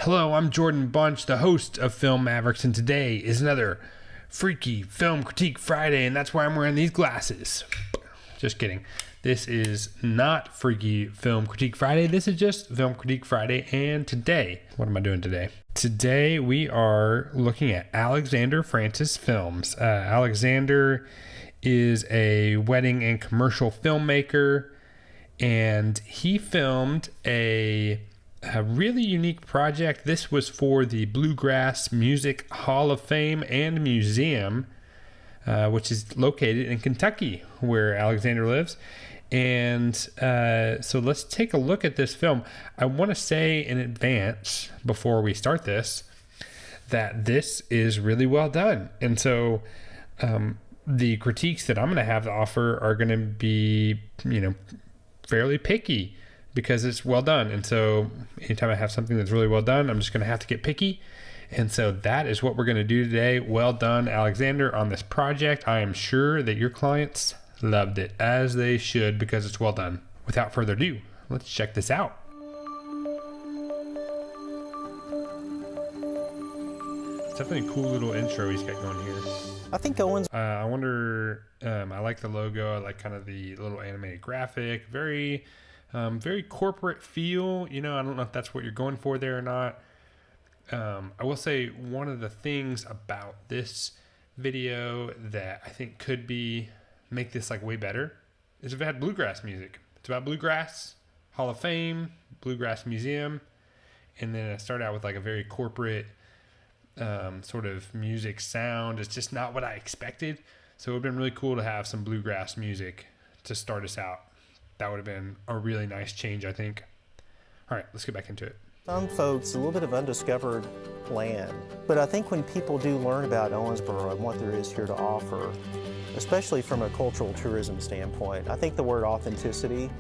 Hello, I'm Jordan Bunch, the host of Film Mavericks, and today is another Freaky Film Critique Friday, and that's why I'm wearing these glasses. Just kidding. This is not Freaky Film Critique Friday. This is just Film Critique Friday, and today, what am I doing today? Today we are looking at Alexander Francis films. Alexander is a wedding and commercial filmmaker, and he filmed a really unique project. This was for the Bluegrass Music Hall of Fame and Museum, which is located in Kentucky, where Alexander lives. And so let's take a look at this film. I want to say in advance, before we start this, that this is really well done. And so the critiques that I'm going to have to offer are going to be, fairly picky, because it's well done. And so anytime I have something that's really well done, I'm just going to have to get picky. And so that is what we're going to do today. Well done, Alexander, on this project. I am sure that your clients loved it, as they should, because it's well done. Without further ado, let's check this out. It's definitely a cool little intro he's got going here. I think Owens. I wonder, I like the logo. I like kind of the little animated graphic. Very corporate feel. I don't know if that's what you're going for there or not. I will say one of the things about this video that I think could make this like way better is if it had bluegrass music. It's about Bluegrass Hall of Fame, Bluegrass Museum, and then I start out with like a very corporate sort of music sound. It's just not what I expected. So it would have been really cool to have some bluegrass music to start us out. That would have been a really nice change, I think. All right, let's get back into it. Some folks, a little bit of undiscovered land. But I think when people do learn about Owensboro and what there is here to offer, especially from a cultural tourism standpoint, I think the word authenticity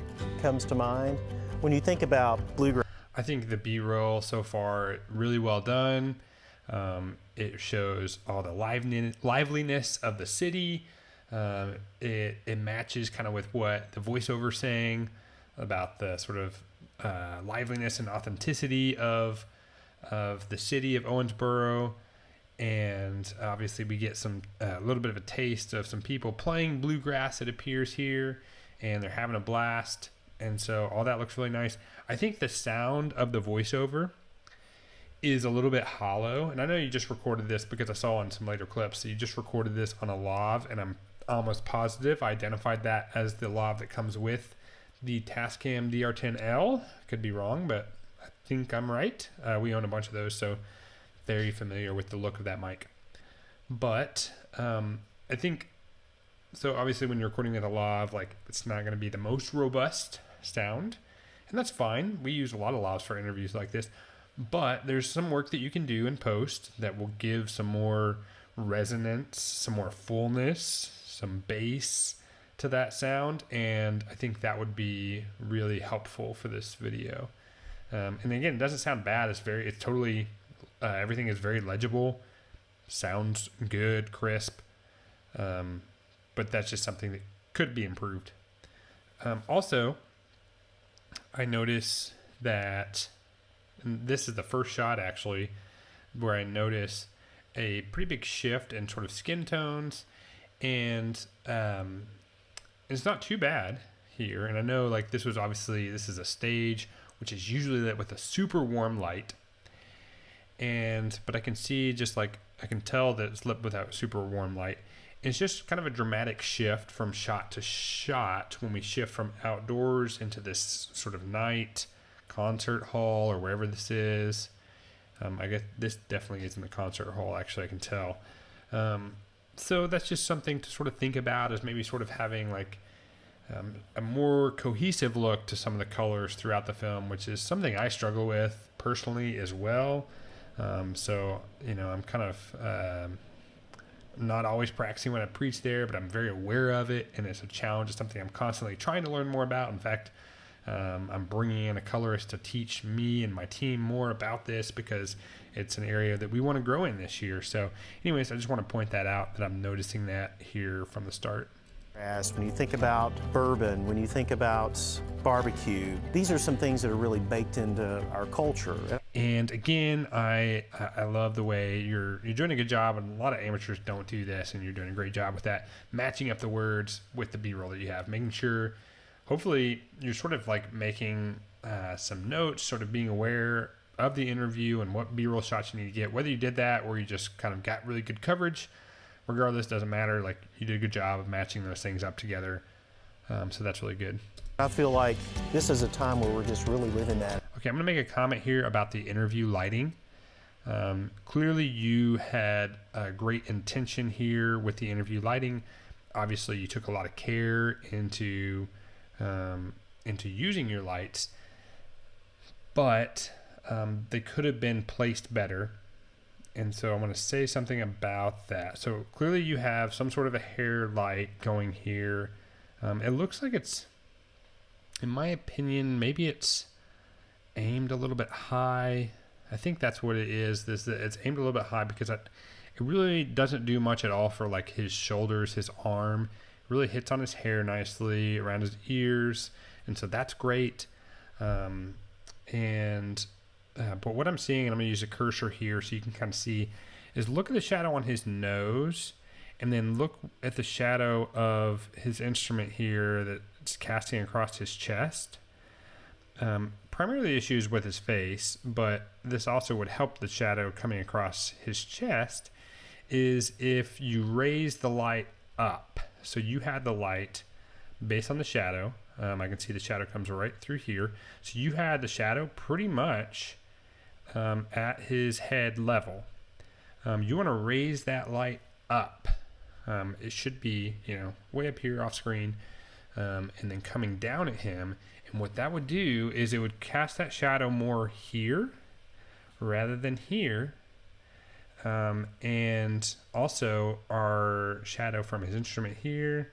comes to mind. When you think about bluegrass. I think the B-roll so far, really well done. It shows all the liveliness of the city. It matches kind of with what the voiceover saying about the sort of liveliness and authenticity of the city of Owensboro. And obviously we get a little bit of a taste of some people playing bluegrass, it appears here, and they're having a blast. And so all that looks really nice. I think the sound of the voiceover is a little bit hollow. And I know you just recorded this because I saw in some later clips that you just recorded this on a lav, and I'm almost positive I identified that as the lav that comes with the Tascam DR10L. Could be wrong, but I think I'm right. We own a bunch of those, so very familiar with the look of that mic. But I think, so obviously when you're recording at a lav, like it's not going to be the most robust sound, and that's fine. We use a lot of lavs for interviews like this, but there's some work that you can do in post that will give some more resonance, some more fullness, some bass to that sound, and I think that would be really helpful for this video. And again, it doesn't sound bad. It's totally everything is very legible, sounds good, crisp, but that's just something that could be improved. Also, I notice that, and this is the first shot actually where I notice a pretty big shift in sort of skin tones, and it's not too bad here. And I know like this is a stage which is usually lit with a super warm light, but I can see I can tell that it's lit without super warm light. It's just kind of a dramatic shift from shot to shot when we shift from outdoors into this sort of night concert hall or wherever this is. I guess this definitely is in the concert hall, actually, I can tell. So that's just something to sort of think about, as maybe sort of having like a more cohesive look to some of the colors throughout the film, which is something I struggle with personally as well. So, I'm kind of not always practicing when I preach there, but I'm very aware of it, and it's a challenge. It's something I'm constantly trying to learn more about. In fact, I'm bringing in a colorist to teach me and my team more about this, because it's an area that we want to grow in this year. So anyways, I just want to point that out, that I'm noticing that here from the start. When you think about bourbon, when you think about barbecue, these are some things that are really baked into our culture. And again, I love the way you're doing a good job, and a lot of amateurs don't do this, and you're doing a great job with that, matching up the words with the B-roll that you have, making sure, hopefully, you're sort of like making some notes, sort of being aware of the interview and what B-roll shots you need to get, whether you did that or you just kind of got really good coverage. Regardless, doesn't matter. Like, you did a good job of matching those things up together. So that's really good. I feel like this is a time where we're just really living that. Okay, I'm going to make a comment here about the interview lighting. Clearly, you had a great intention here with the interview lighting. Obviously, you took a lot of care into using your lights, but they could have been placed better. And so I'm going to say something about that. So clearly, you have some sort of a hair light going here. It looks like it's, in my opinion, maybe it's aimed a little bit high. I think that's what it is. It's aimed a little bit high because it really doesn't do much at all for like his shoulders, his arm. It really hits on his hair nicely, around his ears, and so that's great. But what I'm seeing, and I'm going to use a cursor here so you can kind of see, is look at the shadow on his nose, and then look at the shadow of his instrument here that's casting across his chest. Primarily issues with his face, but this also would help the shadow coming across his chest, is if you raise the light up. So you had the light based on the shadow. I can see the shadow comes right through here. So you had the shadow pretty much at his head level. You want to raise that light up. It should be, way up here off screen, and then coming down at him. And what that would do is it would cast that shadow more here rather than here. And also our shadow from his instrument here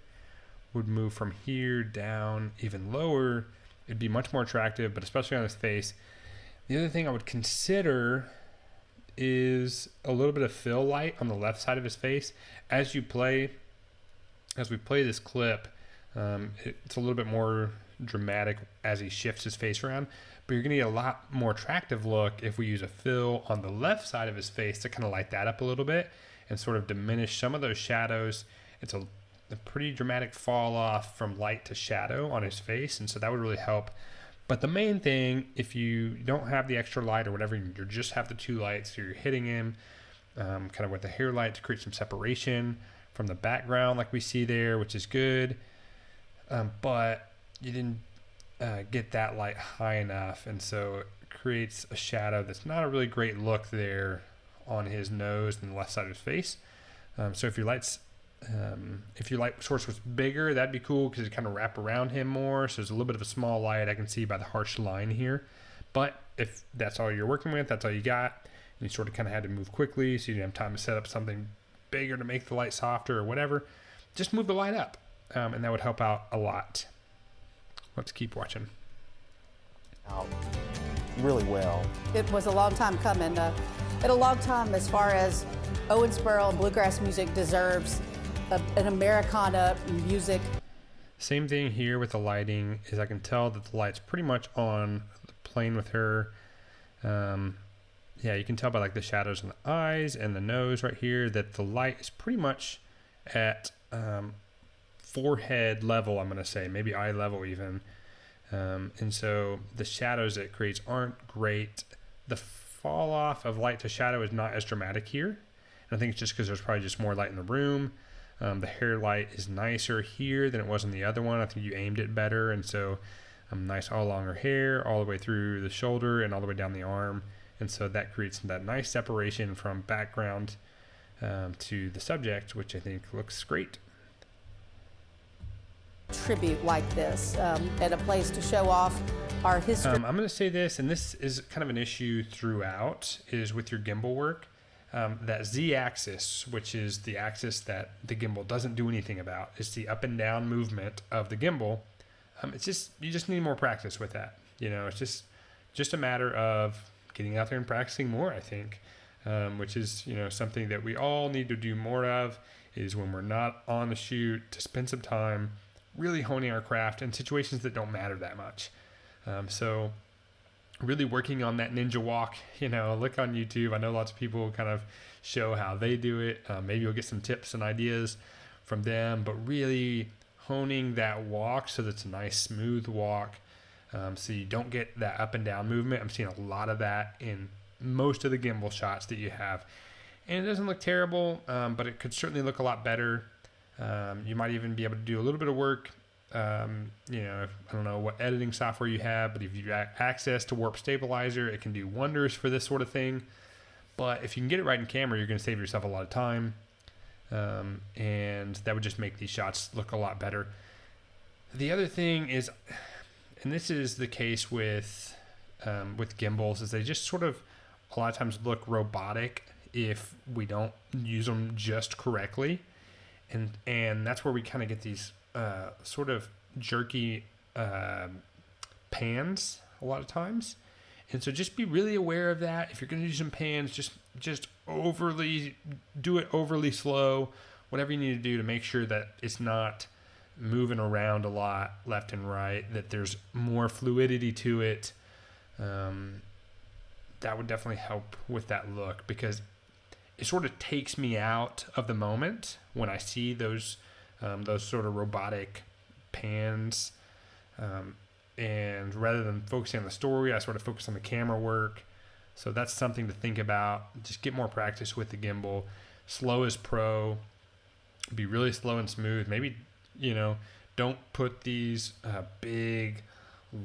would move from here down even lower. It'd be much more attractive, but especially on his face. The other thing I would consider is a little bit of fill light on the left side of his face. As we play this clip, it's a little bit more dramatic as he shifts his face around, but you're going to get a lot more attractive look if we use a fill on the left side of his face to kind of light that up a little bit and sort of diminish some of those shadows. It's a pretty dramatic fall off from light to shadow on his face, and so that would really help. But the main thing, if you don't have the extra light or whatever, you just have the two lights, so you're hitting him kind of with the hair light to create some separation from the background like we see there, which is good. But you didn't get that light high enough, and so it creates a shadow that's not a really great look there on his nose and the left side of his face. So if your light source was bigger, that'd be cool because it kind of wrap around him more. So there's a little bit of a small light I can see by the harsh line here. But if that's all you're working with, that's all you got, and you sort of kind of had to move quickly, so you didn't have time to set up something bigger to make the light softer or whatever, just move the light up, and that would help out a lot. Let's keep watching. Really well. It was a long time coming. A long time as far as Owensboro and bluegrass music deserves an Americana music. Same thing here with the lighting, is I can tell that the light's pretty much on the plane with her. Yeah, you can tell by like the shadows in the eyes and the nose right here that the light is pretty much at forehead level, I'm going to say, maybe eye level even. And so the shadows it creates aren't great. The fall off of light to shadow is not as dramatic here. And I think it's just because there's probably just more light in the room. The hair light is nicer here than it was in the other one. I think you aimed it better, and so nice all along her hair, all the way through the shoulder and all the way down the arm. And so that creates that nice separation from background to the subject, which I think looks great. Tribute like this at a place to show off our history. I'm going to say this, and this is kind of an issue throughout, is with your gimbal work. That Z-axis, which is the axis that the gimbal doesn't do anything about, is the up and down movement of the gimbal. It's just, you just need more practice with that. It's just a matter of getting out there and practicing more, I think, which is, something that we all need to do more of, is when we're not on the shoot, to spend some time really honing our craft in situations that don't matter that much. So really working on that ninja walk. Look on YouTube. I know lots of people kind of show how they do it. Maybe you'll get some tips and ideas from them, but really honing that walk so that it's a nice smooth walk, so you don't get that up and down movement. I'm seeing a lot of that in most of the gimbal shots that you have, and it doesn't look terrible, but it could certainly look a lot better. You might even be able to do a little bit of work. I don't know what editing software you have, but if you have access to Warp Stabilizer, it can do wonders for this sort of thing. But if you can get it right in camera, you're going to save yourself a lot of time, and that would just make these shots look a lot better. The other thing is, and this is the case with gimbals, is they just sort of a lot of times look robotic if we don't use them just correctly, and that's where we kind of get these sort of jerky pans a lot of times. And so just be really aware of that. If you're going to do some pans, just do it overly slow, whatever you need to do to make sure that it's not moving around a lot left and right, that there's more fluidity to it. That would definitely help with that look, because it sort of takes me out of the moment when I see those sort of robotic pans. And rather than focusing on the story, I sort of focus on the camera work. So that's something to think about. Just get more practice with the gimbal. Slow is pro. Be really slow and smooth. Maybe, don't put these big,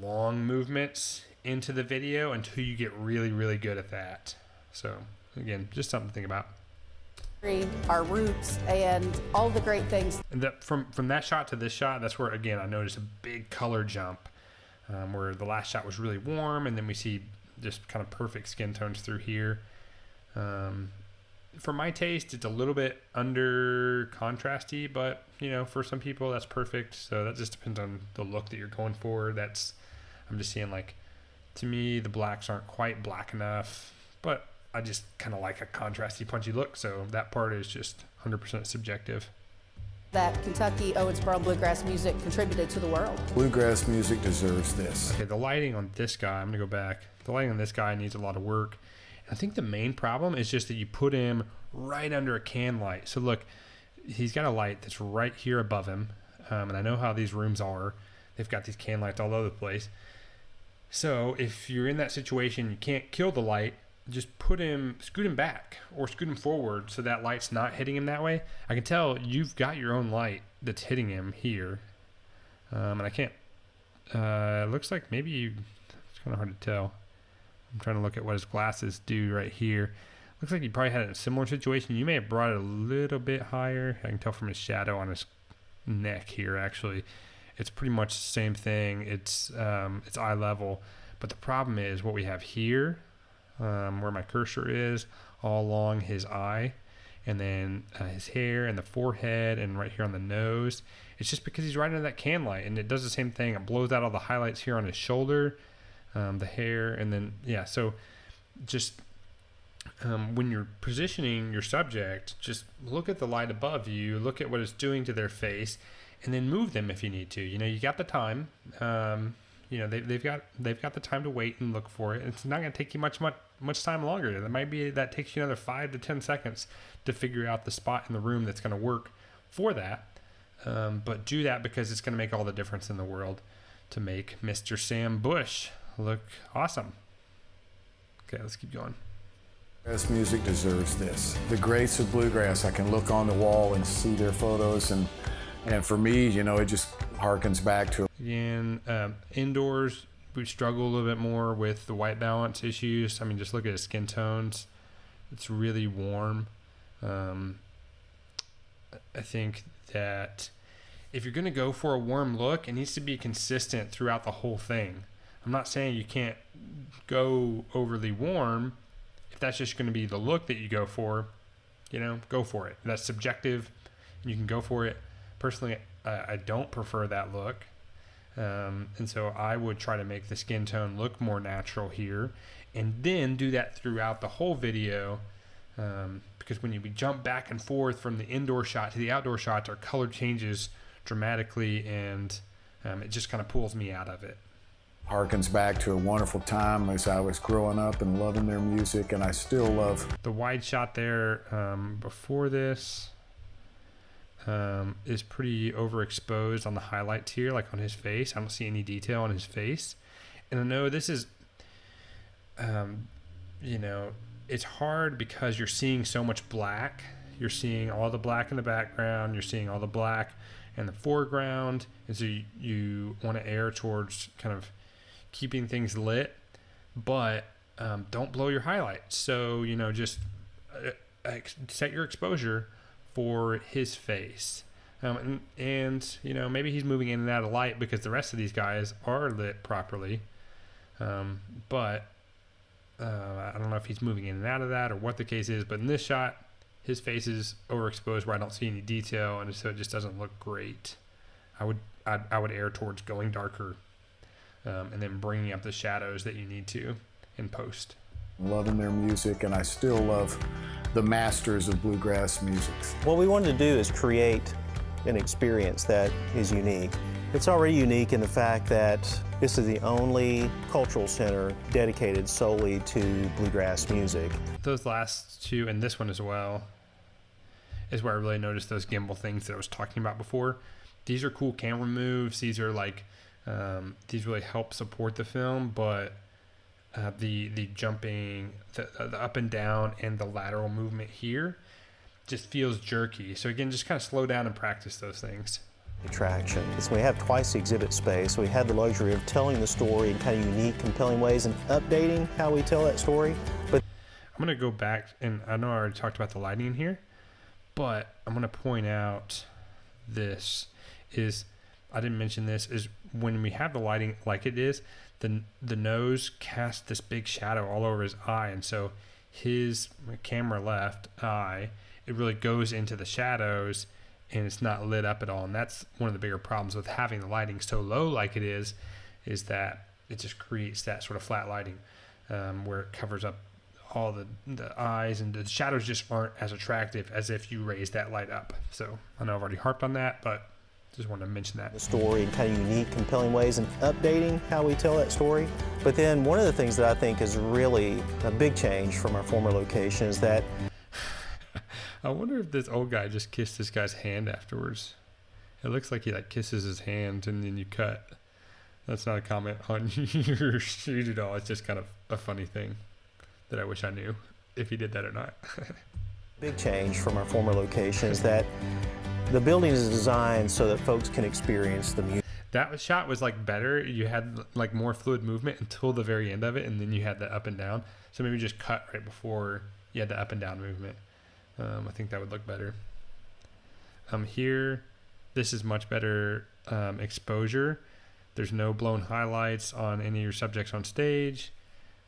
long movements into the video until you get really, really good at that. So again, just something to think about. Our roots and all the great things. And that from that shot to this shot, that's where, again, I noticed a big color jump, where the last shot was really warm, and then we see just kind of perfect skin tones through here. For my taste, it's a little bit under contrasty, but for some people that's perfect. So that just depends on the look that you're going for. I'm just seeing, like, to me, the blacks aren't quite black enough, but I just kind of like a contrasty, punchy look. So that part is just 100% subjective. That Kentucky Owensboro bluegrass music contributed to the world. Bluegrass music deserves this. Okay, the lighting on this guy, I'm going to go back. The lighting on this guy needs a lot of work. I think the main problem is just that you put him right under a can light. So look, he's got a light that's right here above him. And I know how these rooms are. They've got these can lights all over the place. So if you're in that situation, you can't kill the light, just scoot him back or scoot him forward so that light's not hitting him that way. I can tell you've got your own light that's hitting him here. And I can't, it looks like maybe it's kind of hard to tell. I'm trying to look at what his glasses do right here. Looks like he probably had a similar situation. You may have brought it a little bit higher. I can tell from his shadow on his neck here, actually. It's pretty much the same thing. It's eye level. But the problem is what we have here, where my cursor is, all along his eye, and then his hair and the forehead and right here on the nose. It's just because he's right under that can light, and it does the same thing. It blows out all the highlights here on his shoulder, the hair, and then, yeah, so just when you're positioning your subject, just look at the light above you, look at what it's doing to their face, and then move them if you need to. You got the time. They've got the time to wait and look for it. It's not going to take you much time longer. That takes you another 5 to 10 seconds to figure out the spot in the room that's going to work for that. But do that because it's going to make all the difference in the world to make Mr. Sam Bush look awesome. Okay, let's keep going. Bluegrass music deserves this. The greats of bluegrass, I can look on the wall and see their photos, and for me, it just harkens back to. Again, indoors, we struggle a little bit more with the white balance issues. I mean, just look at his skin tones. It's really warm. I think that if you're going to go for a warm look, it needs to be consistent throughout the whole thing. I'm not saying you can't go overly warm. If that's just going to be the look that you go for, go for it. That's subjective. You can go for it. Personally, I don't prefer that look. And so I would try to make the skin tone look more natural here, and then do that throughout the whole video, because when we jump back and forth from the indoor shot to the outdoor shots, our color changes dramatically, and it just kind of pulls me out of it. Harkens back to a wonderful time as I was growing up and loving their music, and I still love. The wide shot there before this is pretty overexposed on the highlights here, like on his face. I don't see any detail on his face. And I know this is, you know, it's hard because you're seeing so much black. You're seeing all the black in the background. You're seeing all the black in the foreground. And so you want to err towards kind of keeping things lit, but don't blow your highlights. So, you know, just set your exposure for his face. And, you know, maybe he's moving in and out of light because the rest of these guys are lit properly. But I don't know if he's moving in and out of that or what the case is. But in this shot, his face is overexposed where I don't see any detail, and so it just doesn't look great. I would err towards going darker. And then bringing up the shadows that you need to in post. Loving their music, and I still love the masters of bluegrass music. What we wanted to do is create an experience that is unique. It's already unique in the fact that this is the only cultural center dedicated solely to bluegrass music. Those last two, and this one as well, is where I really noticed those gimbal things that I was talking about before. These are cool camera moves. These are like, these really help support the film, but the jumping, the up and down, and the lateral movement here just feels jerky. So again, just kind of slow down and practice those things. Attraction. So we have twice the exhibit space. So we had the luxury of telling the story in kind of unique, compelling ways and updating how we tell that story. But I'm going to go back, and I know I already talked about the lighting in here, but I'm going to point out this is, I didn't mention this, is when we have the lighting like it is, the nose casts this big shadow all over his eye, and so his camera left eye, it really goes into the shadows and it's not lit up at all. And that's one of the bigger problems with having the lighting so low like it is that it just creates that sort of flat lighting where it covers up all the eyes, and the shadows just aren't as attractive as if you raise that light up. So I know I've already harped on that, but just wanted to mention that. The story in kind of unique, compelling ways and updating how we tell that story. But then one of the things that I think is really a big change from our former location is that I wonder if this old guy just kissed this guy's hand afterwards. It looks like he like kisses his hand and then you cut. That's not a comment on your shoot at all. It's just kind of a funny thing that I wish I knew if he did that or not. big change from our former location is that the building is designed so that folks can experience the music. That shot was like better. You had like more fluid movement until the very end of it, and then you had the up and down. So maybe just cut right before you had the up and down movement. I think that would look better. Here, this is much better exposure. There's no blown highlights on any of your subjects on stage.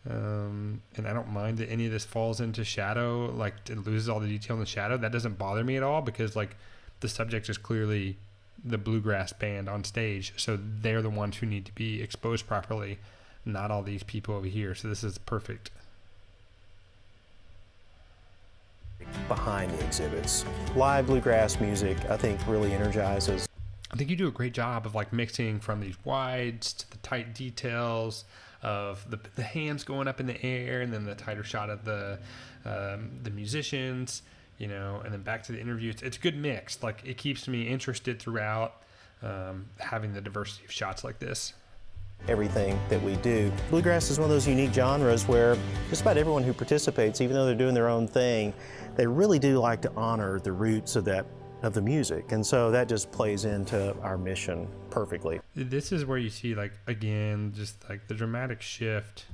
And I don't mind that any of this falls into shadow, like it loses all the detail in the shadow. That doesn't bother me at all because like the subject is clearly the bluegrass band on stage. So they're the ones who need to be exposed properly, not all these people over here. So this is perfect. Behind the exhibits. Live bluegrass music, I think, really energizes. I think you do a great job of like mixing from these wides to the tight details of the hands going up in the air, and then the tighter shot of the musicians, you know, and then back to the interview. It's a good mix. Like it keeps me interested throughout, having the diversity of shots like this. Everything that we do. Bluegrass is one of those unique genres where just about everyone who participates, even though they're doing their own thing, they really do like to honor the roots of the music, and so that just plays into our mission perfectly. This is where you see, like, again, just like the dramatic shift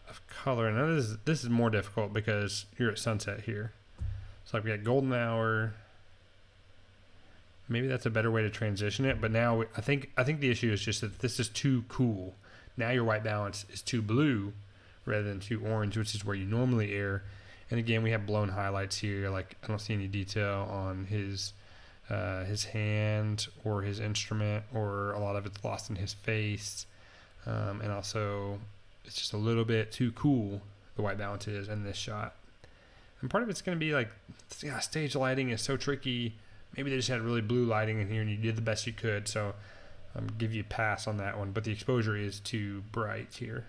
of color. And this is more difficult because you're at sunset here. So like we got golden hour. Maybe that's a better way to transition it, but now I think the issue is just that this is too cool. Now your white balance is too blue rather than too orange, which is where you normally err. And again, we have blown highlights here. Like I don't see any detail on his hand or his instrument, or a lot of it's lost in his face. And also, it's just a little bit too cool, the white balance is in this shot. And part of it's going to be like, yeah, stage lighting is so tricky. Maybe they just had really blue lighting in here and you did the best you could. So give you a pass on that one, but the exposure is too bright here.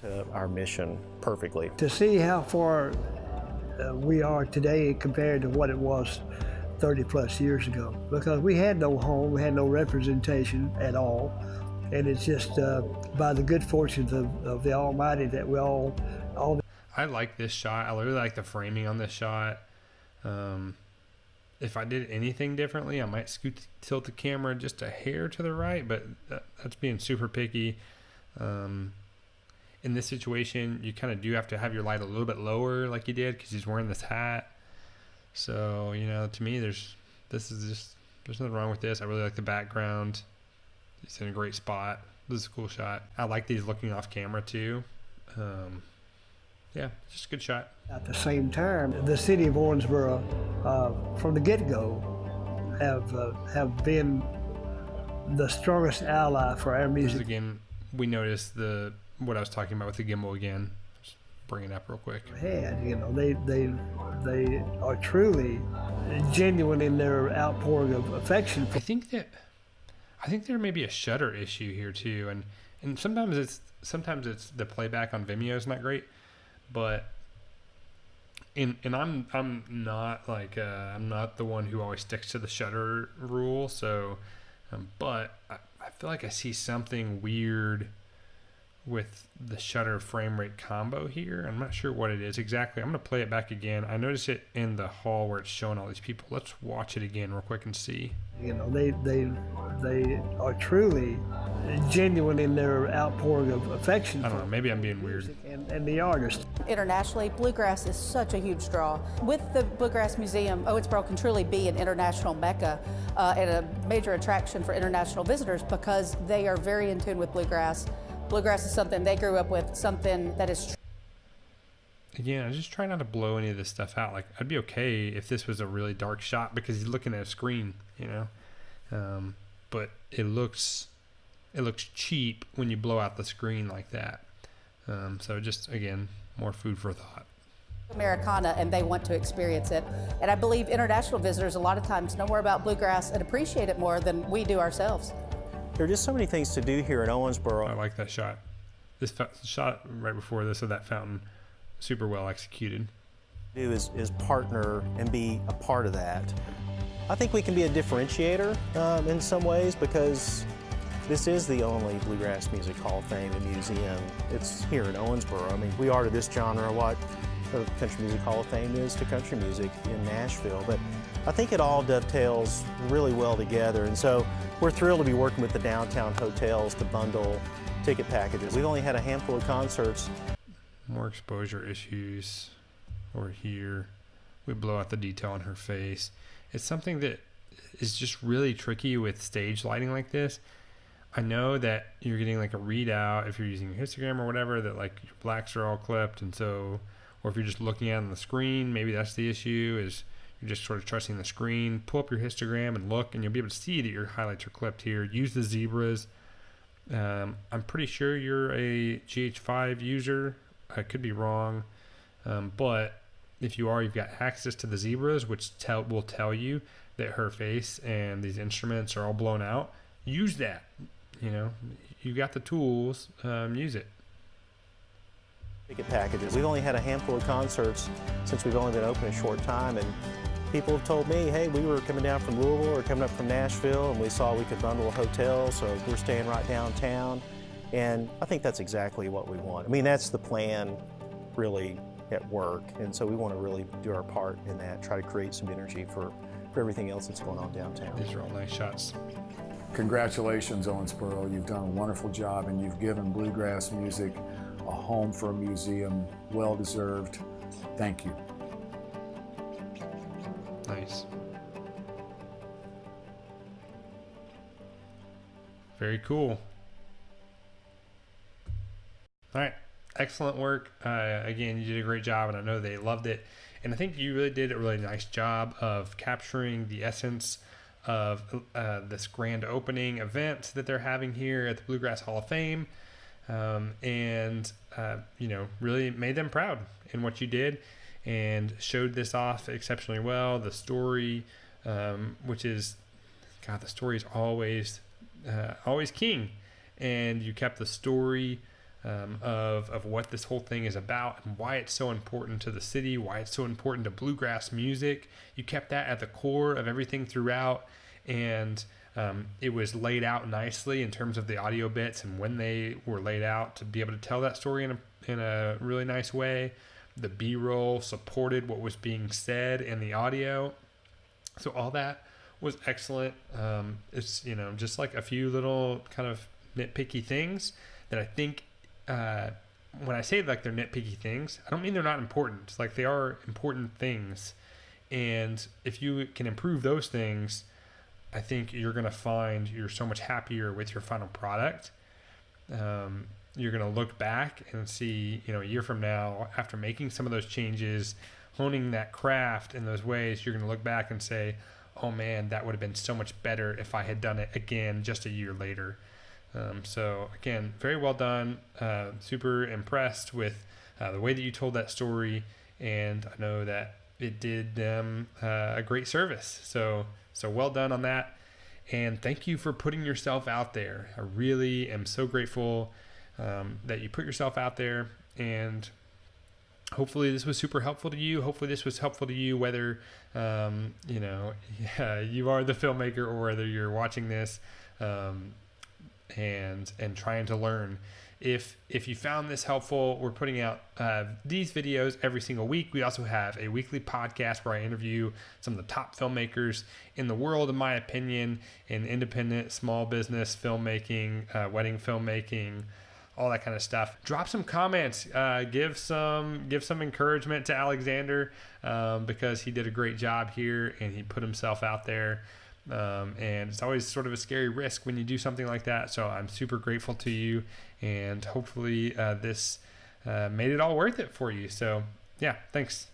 To our mission perfectly. To see how far we are today compared to what it was 30 plus years ago, because we had no home, we had no representation at all, and it's just by the good fortunes of the Almighty that we all. I like this shot. I really like the framing on this shot. If I did anything differently, I might tilt the camera just a hair to the right, but that's being super picky. In this situation, you kind of do have to have your light a little bit lower like you did because he's wearing this hat. So, you know, to me, there's nothing wrong with this. I really like the background. It's in a great spot. This is a cool shot. I like these looking off camera too. Yeah, just a good shot. At the same time, the city of Owensboro, from the get-go, have been the strongest ally for our music. Again, we noticed what I was talking about with the gimbal again. Just bring it up real quick. You know, they are truly genuine in their outpouring of affection. I think there may be a shutter issue here too, and sometimes it's the playback on Vimeo is not great, but I'm not like I'm not the one who always sticks to the shutter rule, so but I feel like I see something weird with the shutter frame rate combo here. I'm not sure what it is exactly. I'm gonna play it back again. I noticed it in the hall where it's showing all these people. Let's watch it again real quick and see. You know, they are truly genuine in their outpouring of affection. I don't know, maybe I'm being weird. And the artist. Internationally, bluegrass is such a huge draw. With the Bluegrass Museum, Owensboro can truly be an international mecca and a major attraction for international visitors because they are very in tune with bluegrass. Bluegrass is something they grew up with, something that is. Again, I just try not to blow any of this stuff out. Like, I'd be okay if this was a really dark shot because he's looking at a screen, you know. But it looks cheap when you blow out the screen like that. So just, again, more food for thought. Americana, and they want to experience it. And I believe international visitors a lot of times know more about bluegrass and appreciate it more than we do ourselves. There are just so many things to do here in Owensboro. I like that shot. This shot right before this of that fountain, super well executed. Do is partner and be a part of that. I think we can be a differentiator in some ways because this is the only Bluegrass Music Hall of Fame and museum. It's here in Owensboro. I mean, we are to this genre what the Country Music Hall of Fame is to country music in Nashville, but I think it all dovetails really well together, and so we're thrilled to be working with the downtown hotels to bundle ticket packages. We've only had a handful of concerts. More exposure issues over here. We blow out the detail on her face. It's something that is just really tricky with stage lighting like this. I know that you're getting like a readout if you're using your histogram or whatever, that like your blacks are all clipped, and so, or if you're just looking at it on the screen, maybe that's the issue, is you're just sort of trusting the screen. Pull up your histogram and look, and you'll be able to see that your highlights are clipped here. Use the zebras. I'm pretty sure you're a GH5 user. I could be wrong, but if you are, you've got access to the zebras, which will tell you that her face and these instruments are all blown out. Use that. You know, you got the tools. Use it. Ticket packages. We've only had a handful of concerts since we've only been open a short time, and people have told me, hey, we were coming down from Louisville or coming up from Nashville, and we saw we could bundle a hotel, so we're staying right downtown. And I think that's exactly what we want. I mean, that's the plan really at work, and so we want to really do our part in that, try to create some energy for everything else that's going on downtown. These are all nice shots. Congratulations, Owensboro. You've done a wonderful job, and you've given bluegrass music a home for a museum. Well deserved. Thank you. Nice. Very cool. All right. Excellent work. Again, you did a great job, and I know they loved it. And I think you really did a really nice job of capturing the essence of this grand opening event that they're having here at the Bluegrass Hall of Fame, and you know, really made them proud in what you did and showed this off exceptionally well. The story, which is, God, the story is always always king. And you kept the story of what this whole thing is about and why it's so important to the city, why it's so important to bluegrass music. You kept that at the core of everything throughout, and it was laid out nicely in terms of the audio bits and when they were laid out to be able to tell that story in a really nice way. The B-roll supported what was being said in the audio. So all that was excellent. It's, just like a few little kind of nitpicky things that I think, when I say like they're nitpicky things, I don't mean they're not important. Like, they are important things. And if you can improve those things, I think you're going to find you're so much happier with your final product. You're going to look back and see, a year from now, after making some of those changes, honing that craft in those ways, you're going to look back and say, oh man, that would have been so much better if I had done it again just a year later. So again, very well done. Super impressed with the way that you told that story, and I know that it did them a great service. So well done on that, and thank you for putting yourself out there. I really am so grateful that you put yourself out there, and hopefully this was super helpful to you. Hopefully this was helpful to you, whether you are the filmmaker or whether you're watching this and trying to learn. If you found this helpful, we're putting out these videos every single week. We also have a weekly podcast where I interview some of the top filmmakers in the world, in my opinion, in independent small business filmmaking, wedding filmmaking, all that kind of stuff. Drop some comments, give some encouragement to Alexander, because he did a great job here and he put himself out there. And it's always sort of a scary risk when you do something like that. So I'm super grateful to you, and hopefully this made it all worth it for you. So yeah, thanks.